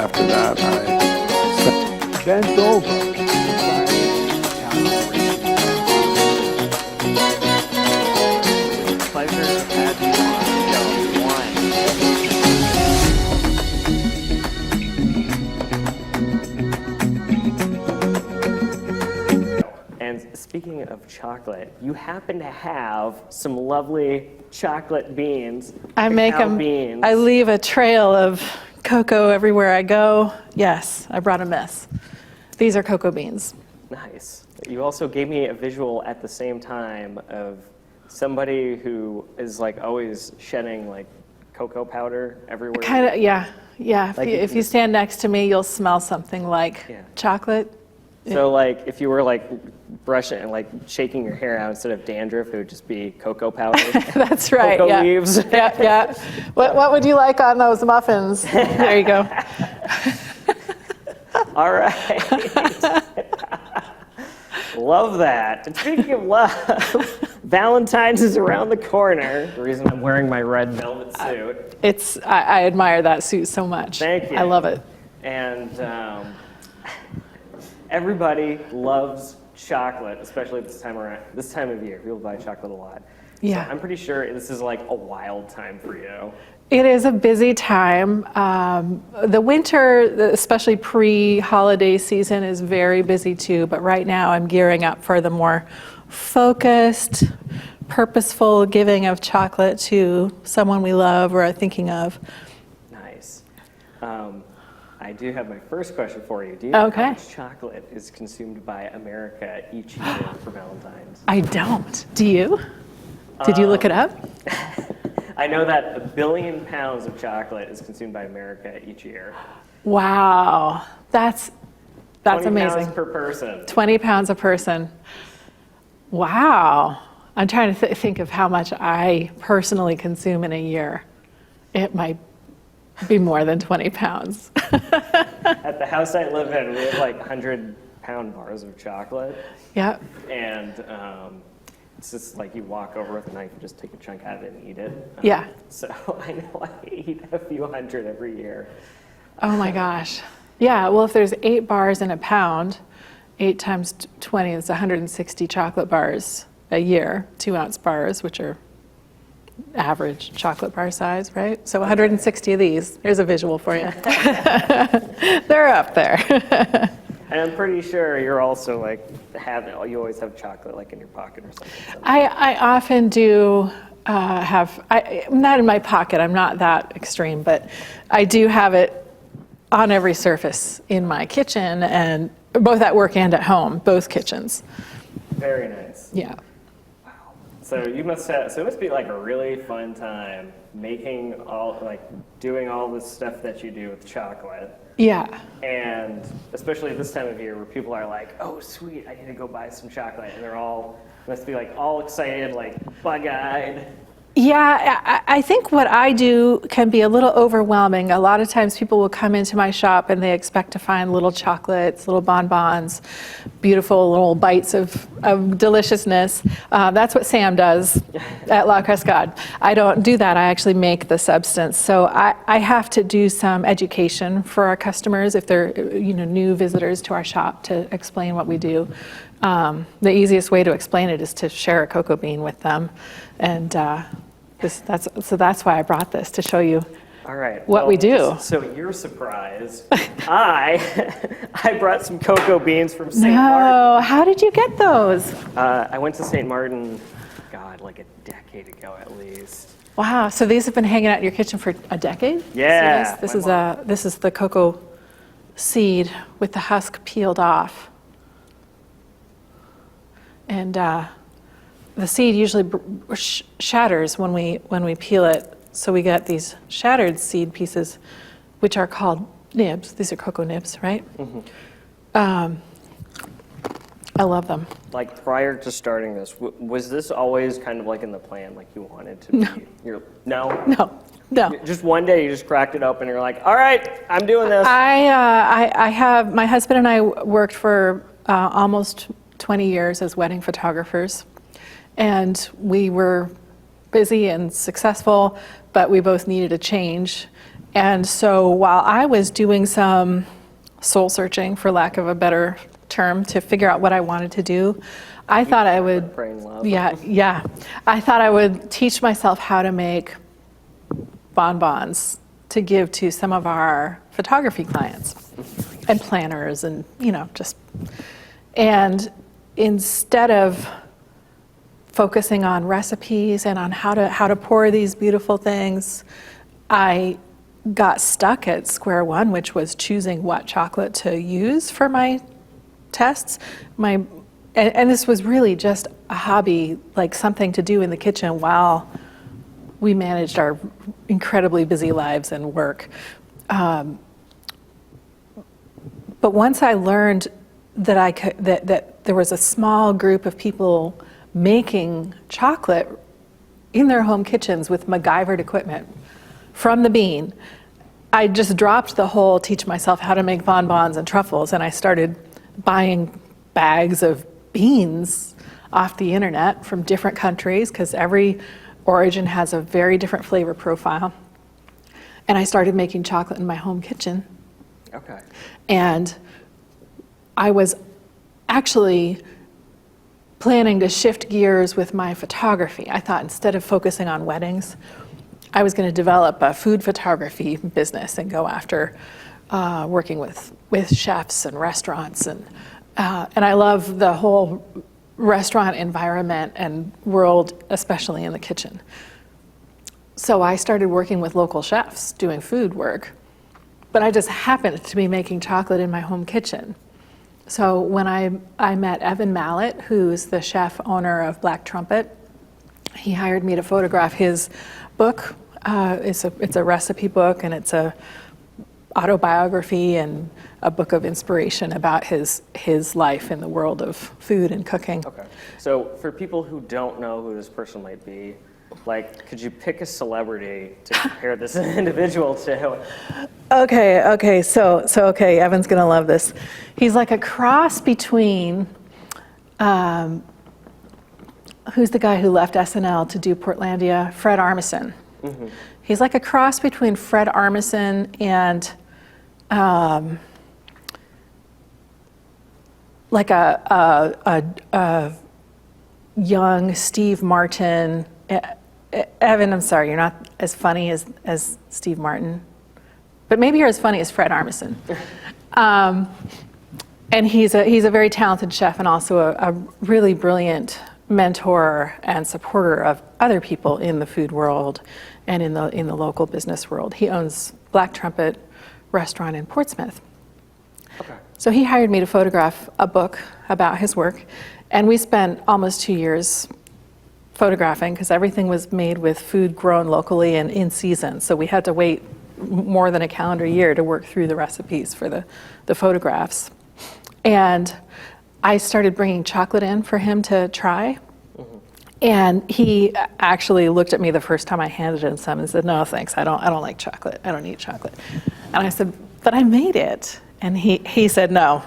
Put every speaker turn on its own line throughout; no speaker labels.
After that, I bent over.
Pleasure to have you on show one. And speaking of chocolate, you happen to have some lovely chocolate beans.
I make them.
Beans.
I leave a trail of cocoa everywhere I go. Yes, I brought a mess. These are cocoa beans.
Nice. You also gave me a visual at the same time of somebody who is like always shedding like cocoa powder everywhere.
Kind of, yeah.
Like
If you stand next to me, you'll smell something like chocolate.
So like if you were like brushing and like shaking your hair out instead of dandruff, it would just be cocoa powder.
That's right.
Cocoa leaves.
Yeah. What would you like on those muffins? There you go.
All right. Love that. And speaking of love, Valentine's is around the corner. The reason I'm wearing my red velvet suit.
I admire that suit so much.
Thank you.
I love it.
And everybody loves chocolate, especially this time of year. People buy chocolate a lot.
Yeah.
So I'm pretty sure this is like a wild time for you.
It is a busy time. The winter, especially pre-holiday season, is very busy too, but right now I'm gearing up for the more focused, purposeful giving of chocolate to someone we love or are thinking of.
Nice. I do have my first question for you. Do you know how much chocolate is consumed by America each year for Valentine's?
I don't. Do you? Did you look it up?
I know that 1 billion pounds of chocolate is consumed by America each year.
Wow, that's
20
amazing.
pounds per person.
20 pounds a person. Wow. I'm trying to think of how much I personally consume in a year. It might be more than 20 pounds.
At the house I live in, we have like 100-pound bars of chocolate.
Yep.
And it's just like you walk over with a knife and just take a chunk out of it and eat it.
Yeah.
So I know I eat a few hundred every year.
Oh my gosh. Yeah, well, if there's 8 bars in a pound, 8 times 20 is 160 chocolate bars a year, 2-ounce bars, which are average chocolate bar size, right? So 160 of these. There's a visual for you. They're up there.
And I'm pretty sure you're also like you always have chocolate like in your pocket or something.
I often do I'm not in my pocket, I'm not that extreme, but I do have it on every surface in my kitchen, and both at work and at home, both kitchens.
Very nice.
Yeah.
Wow. So it must be like a really fun time doing all this stuff that you do with chocolate.
Yeah.
And especially this time of year where people are like, oh, sweet, I need to go buy some chocolate. And must be like all excited, like bug-eyed.
Yeah, I think what I do can be a little overwhelming. A lot of times people will come into my shop and they expect to find little chocolates, little bonbons, beautiful little bites of deliciousness. That's what Sam does at La Crescade. I don't do that. I actually make the substance. So I have to do some education for our customers if they're new visitors to our shop to explain what we do. The easiest way to explain it is to share a cocoa bean with them. And that's why I brought this, to show you what we do.
So you're surprised. I brought some cocoa beans from St. Martin.
No, how did you get those?
I went to St. Martin, like a decade ago at least.
Wow, so these have been hanging out in your kitchen for a decade?
Yeah.
This is the cocoa seed with the husk peeled off. And the seed usually shatters when we peel it, so we get these shattered seed pieces, which are called nibs. These are cocoa nibs, right? Mm-hmm. I love them.
Like prior to starting this, was this always kind of like in the plan, like you wanted to be? No.
No.
Just one day you just cracked it open and you're like, all right, I'm doing this.
I have, my husband and I worked for almost 20 years as wedding photographers, and we were busy and successful, but we both needed a change. And so while I was doing some soul searching, for lack of a better term, to figure out what I wanted to do, I thought I would,
Brain love.
yeah, I thought I would teach myself how to make bonbons to give to some of our photography clients and planners and, and instead of focusing on recipes and on how to pour these beautiful things, I got stuck at square one, which was choosing what chocolate to use for my tests. And this was really just a hobby, like something to do in the kitchen while we managed our incredibly busy lives and work. But once I learned that there was a small group of people making chocolate in their home kitchens with MacGyvered equipment from the bean, I just dropped the whole teach myself how to make bonbons and truffles, and I started buying bags of beans off the internet from different countries, because every origin has a very different flavor profile. And I started making chocolate in my home kitchen.
Okay.
And I was actually planning to shift gears with my photography. I thought instead of focusing on weddings, I was going to develop a food photography business and go after working with chefs and restaurants. And I love the whole restaurant environment and world, especially in the kitchen. So I started working with local chefs doing food work, but I just happened to be making chocolate in my home kitchen. So when I met Evan Mallett, who's the chef owner of Black Trumpet, he hired me to photograph his book. It's a recipe book, and it's a autobiography and a book of inspiration about his life in the world of food and cooking.
Okay. So for people who don't know who this person might be, like, could you pick a celebrity to compare this individual to?
Okay. So Evan's gonna love this. He's like a cross between, who's the guy who left SNL to do Portlandia? Fred Armisen. Mm-hmm. He's like a cross between Fred Armisen and like a young Steve Martin. Evan, I'm sorry, you're not as funny as Steve Martin, but maybe you're as funny as Fred Armisen. And he's a very talented chef and also a really brilliant mentor and supporter of other people in the food world and in the local business world. He owns Black Trumpet restaurant in Portsmouth.
Okay.
So he hired me to photograph a book about his work, and we spent almost 2 years photographing because everything was made with food grown locally and in season. So we had to wait more than a calendar year to work through the recipes for the photographs. And I started bringing chocolate in for him to try. Mm-hmm. And he actually looked at me the first time I handed him some and said, "No, thanks. I don't like chocolate. I don't eat chocolate." And I said, "But I made it." And he said, no.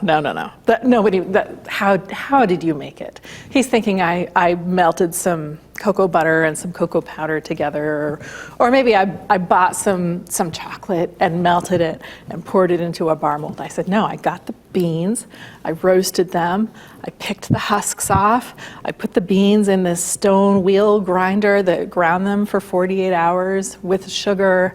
How did you make it? He's thinking I melted some cocoa butter and some cocoa powder together, or maybe I bought some chocolate and melted it and poured it into a bar mold. I said, no, I got the beans, I roasted them, I picked the husks off, I put the beans in this stone wheel grinder that ground them for 48 hours with sugar.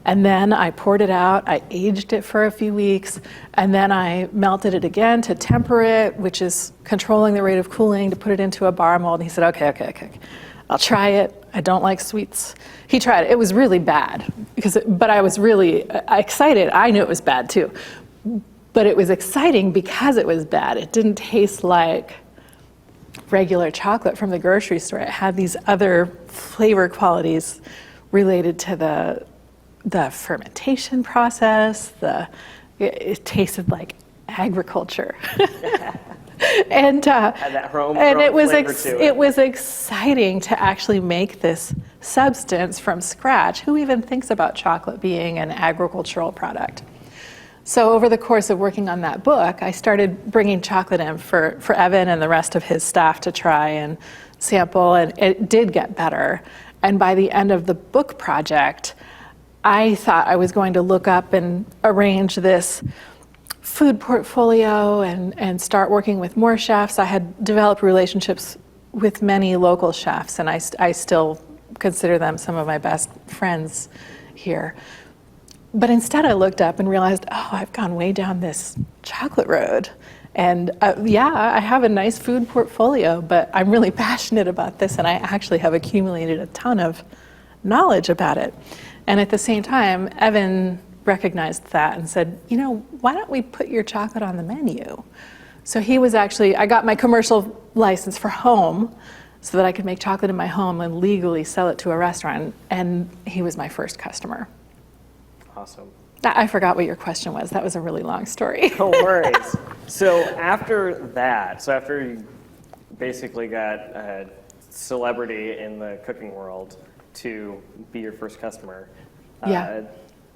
And then I poured it out, I aged it for a few weeks, and then I melted it again to temper it, which is controlling the rate of cooling, to put it into a bar mold. And he said, okay, I'll try it. I don't like sweets. He tried it. It was really bad, but I was really excited. I knew it was bad too, but it was exciting because it was bad. It didn't taste like regular chocolate from the grocery store. It had these other flavor qualities related to the fermentation process. It tasted like agriculture. And it was exciting to actually make this substance from scratch. Who even thinks about chocolate being an agricultural product? So over the course of working on that book, I started bringing chocolate in for Evan and the rest of his staff to try and sample, and it did get better. And by the end of the book project, I thought I was going to look up and arrange this food portfolio and start working with more chefs. I had developed relationships with many local chefs, and I still consider them some of my best friends here. But instead I looked up and realized, oh, I've gone way down this chocolate road. And yeah, I have a nice food portfolio, but I'm really passionate about this, and I actually have accumulated a ton of knowledge about it. And at the same time, Evan recognized that and said, you know, why don't we put your chocolate on the menu? So he was actually, I got my commercial license for home so that I could make chocolate in my home and legally sell it to a restaurant, and he was my first customer.
Awesome.
I forgot what your question was. That was a really long story.
No worries. So after you basically got a celebrity in the cooking world to be your first customer,
Yeah.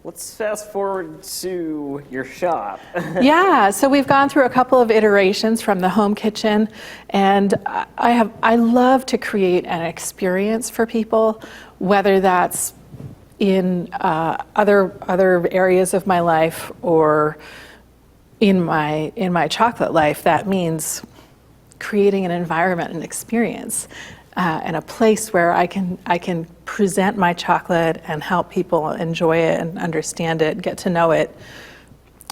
Let's fast forward to your shop.
Yeah, so we've gone through a couple of iterations from the home kitchen, and I love to create an experience for people, whether that's in other areas of my life or in my chocolate life. That means creating an environment, an experience, and a place where I can present my chocolate and help people enjoy it and understand it, get to know it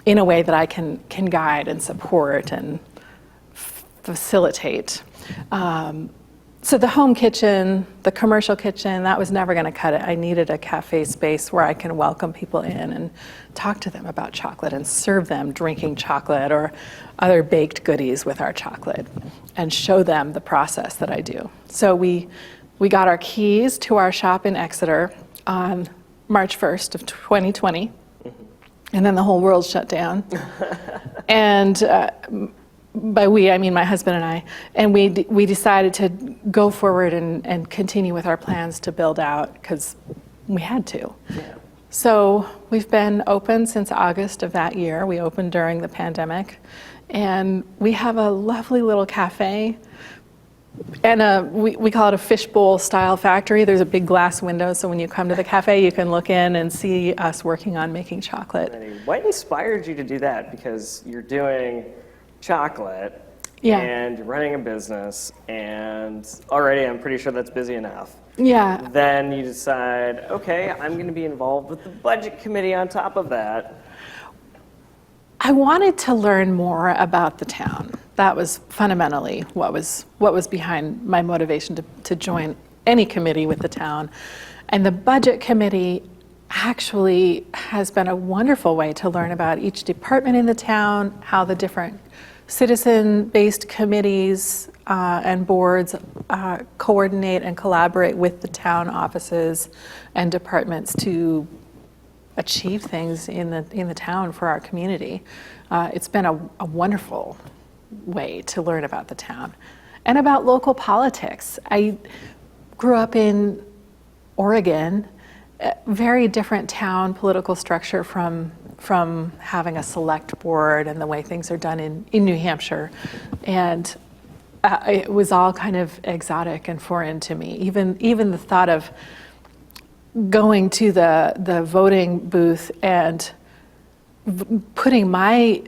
in a way that I can guide and support and facilitate. So the home kitchen, the commercial kitchen, that was never going to cut it. I needed a cafe space where I can welcome people in and talk to them about chocolate and serve them drinking chocolate or other baked goodies with our chocolate and show them the process that I do. So we got our keys to our shop in Exeter on March 1st of 2020, and then the whole world shut down. And by we, I mean my husband and I, and we decided to go forward and continue with our plans to build out because we had to.
Yeah. So
we've been open since August of that year. We opened during the pandemic, and we have a lovely little cafe, and we call it a fishbowl style factory. There's a big glass window, so when you come to the cafe, you can look in and see us working on making chocolate.
What inspired you to do that? Because you're doing chocolate,
Yeah.
and you're running a business, and already I'm pretty sure that's busy enough.
Yeah.
Then you decide, okay, I'm going to be involved with the budget committee on top of that.
I wanted to learn more about the town. That was fundamentally what was behind my motivation to join any committee with the town. And the budget committee actually has been a wonderful way to learn about each department in the town, how the different citizen-based committees and boards coordinate and collaborate with the town offices and departments to achieve things in the town for our community. It's been a wonderful way to learn about the town and about local politics. I grew up in Oregon, a very different town political structure from having a select board and the way things are done in New Hampshire. And it was all kind of exotic and foreign to me. Even the thought of going to the voting booth and putting my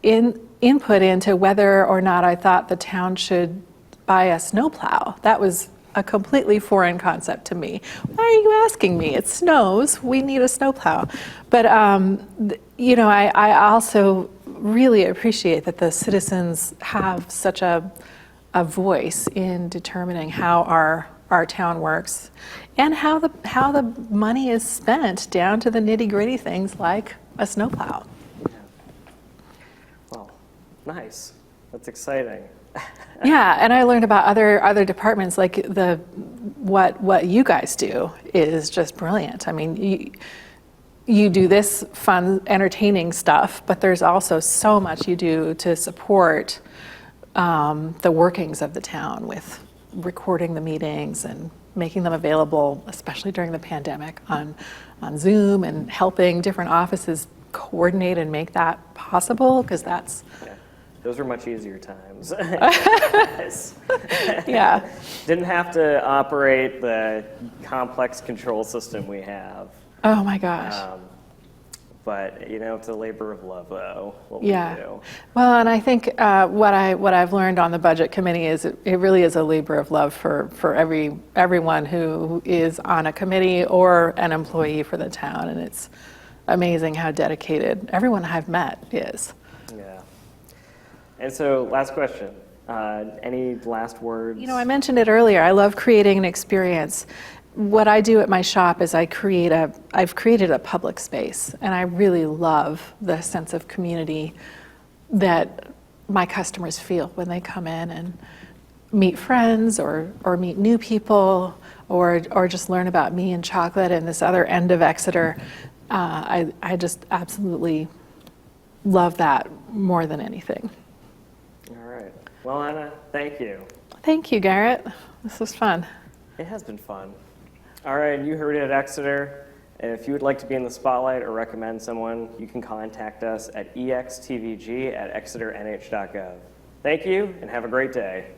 input into whether or not I thought the town should buy a snowplow. That was a completely foreign concept to me. Why are you asking me? It snows. We need a snowplow. But I also really appreciate that the citizens have such a voice in determining how our town works and how the money is spent down to the nitty-gritty things like a snowplow.
Well, nice. That's exciting.
Yeah, and I learned about other departments, like what you guys do is just brilliant. I mean, you do this fun, entertaining stuff, but there's also so much you do to support the workings of the town with recording the meetings and making them available, especially during the pandemic, on Zoom, and helping different offices coordinate and make that possible, because that's...
Those were much easier times.
Yeah.
Didn't have to operate the complex control system we have.
Oh my gosh.
But you know, it's a labor of love, though. What
Yeah.
we do.
Well, and I think what I've learned on the budget committee is it really is a labor of love for everyone who is on a committee or an employee for the town, and it's amazing how dedicated everyone I've met is.
Yeah. And so, last question. Any last words?
You know, I mentioned it earlier. I love creating an experience. What I do at my shop is I've created a public space, and I really love the sense of community that my customers feel when they come in and meet friends or meet new people or just learn about me and chocolate and this other end of Exeter. I just absolutely love that more than anything.
All right. Well, Enna, thank you.
Thank you, Garrett. This was fun.
It has been fun. All right, you heard it at Exeter. If you would like to be in the spotlight or recommend someone, you can contact us at extvg@exeternh.gov. Thank you, and have a great day.